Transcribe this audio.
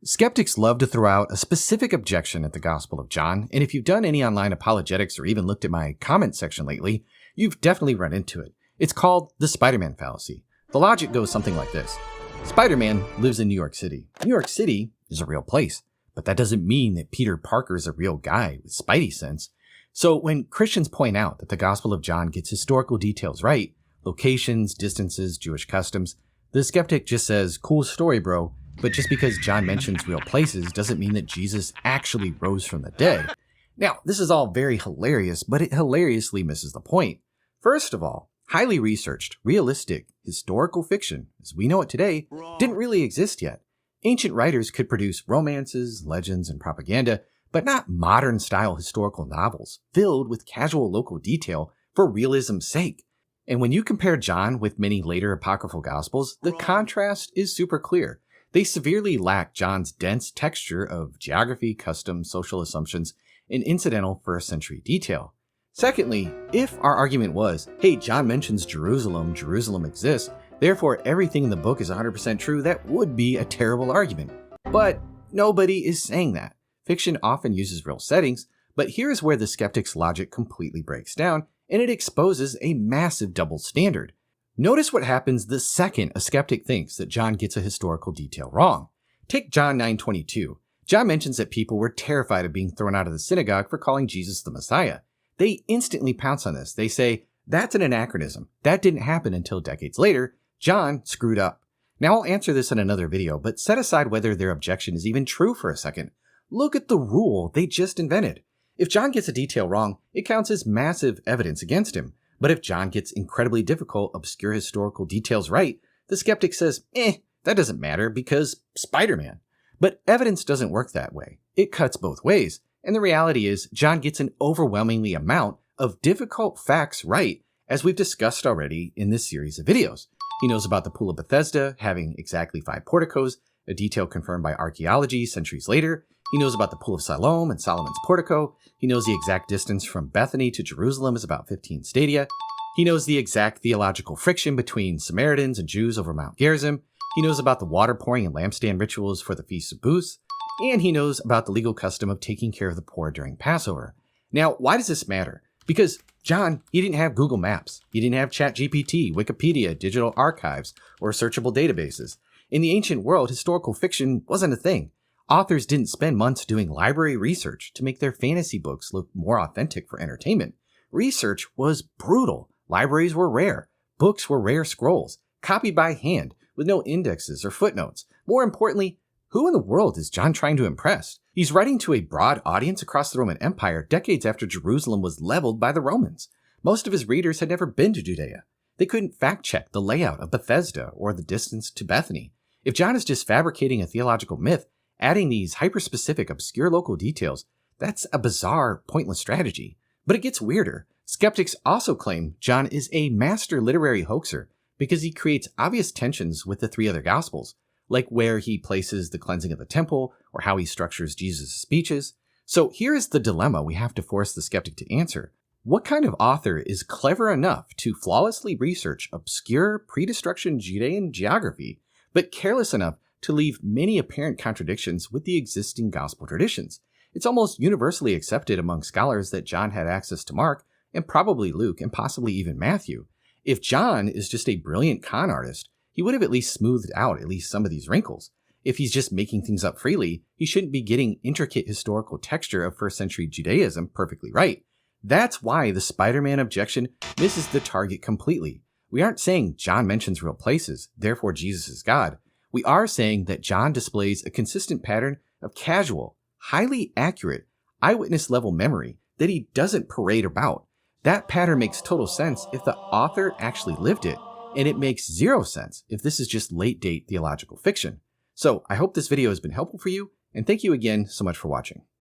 Skeptics love to throw out a specific objection at the Gospel of John, and if you've done any online apologetics or even looked at my comment section lately, you've definitely run into it. It's called the Spider-Man fallacy. The logic goes something like this. Spider-Man lives in New York City. New York City is a real place, but that doesn't mean that Peter Parker is a real guy with spidey sense. So when Christians point out that the Gospel of John gets historical details right, locations, distances, Jewish customs, the skeptic just says, cool story, bro. But just because John mentions real places doesn't mean that Jesus actually rose from the dead. Now, this is all very hilarious, but it hilariously misses the point. First of all, highly researched, realistic, historical fiction, as we know it today, didn't really exist yet. Ancient writers could produce romances, legends, and propaganda, but not modern-style historical novels filled with casual local detail for realism's sake. And when you compare John with many later apocryphal gospels, the contrast is super clear. They severely lack John's dense texture of geography, customs, social assumptions, and incidental first-century detail. Secondly, if our argument was, hey, John mentions Jerusalem exists, therefore everything in the book is 100% true, that would be a terrible argument. But nobody is saying that. Fiction often uses real settings, but here's where the skeptic's logic completely breaks down, and it exposes a massive double standard. Notice what happens the second a skeptic thinks that John gets a historical detail wrong. Take John 9:22. John mentions that people were terrified of being thrown out of the synagogue for calling Jesus the Messiah. They instantly pounce on this. They say, that's an anachronism. That didn't happen until decades later. John screwed up. Now I'll answer this in another video, but set aside whether their objection is even true for a second. Look at the rule they just invented. If John gets a detail wrong, it counts as massive evidence against him. But if John gets incredibly difficult, obscure historical details right, the skeptic says, that doesn't matter because Spider-Man. But evidence doesn't work that way. It cuts both ways. And the reality is, John gets an overwhelmingly amount of difficult facts right, as we've discussed already in this series of videos. He knows about the Pool of Bethesda having exactly 5 porticos, a detail confirmed by archaeology centuries later. He knows about the Pool of Siloam and Solomon's portico. He knows the exact distance from Bethany to Jerusalem is about 15 stadia. He knows the exact theological friction between Samaritans and Jews over Mount Gerizim. He knows about the water pouring and lampstand rituals for the Feast of Booths. And he knows about the legal custom of taking care of the poor during Passover. Now, why does this matter? Because John, he didn't have Google Maps. He didn't have ChatGPT, Wikipedia, digital archives, or searchable databases. In the ancient world, historical fiction wasn't a thing. Authors didn't spend months doing library research to make their fantasy books look more authentic for entertainment. Research was brutal. Libraries were rare. Books were rare scrolls, copied by hand, with no indexes or footnotes. More importantly, who in the world is John trying to impress? He's writing to a broad audience across the Roman Empire decades after Jerusalem was leveled by the Romans. Most of his readers had never been to Judea. They couldn't fact-check the layout of Bethesda or the distance to Bethany. If John is just fabricating a theological myth, adding these hyper-specific, obscure local details, that's a bizarre, pointless strategy. But it gets weirder. Skeptics also claim John is a master literary hoaxer because he creates obvious tensions with the 3 other Gospels, like where he places the cleansing of the temple or how he structures Jesus' speeches. So here is the dilemma we have to force the skeptic to answer. What kind of author is clever enough to flawlessly research obscure pre-destruction Judean geography, but careless enough to leave many apparent contradictions with the existing gospel traditions? It's almost universally accepted among scholars that John had access to Mark, and probably Luke, and possibly even Matthew. If John is just a brilliant con artist, he would have at least smoothed out at least some of these wrinkles. If he's just making things up freely, he shouldn't be getting intricate historical texture of first century Judaism perfectly right. That's why the Spider-Man objection misses the target completely. We aren't saying John mentions real places, therefore Jesus is God. We are saying that John displays a consistent pattern of casual, highly accurate, eyewitness-level memory that he doesn't parade about. That pattern makes total sense if the author actually lived it, and it makes zero sense if this is just late-date theological fiction. So I hope this video has been helpful for you, and thank you again so much for watching.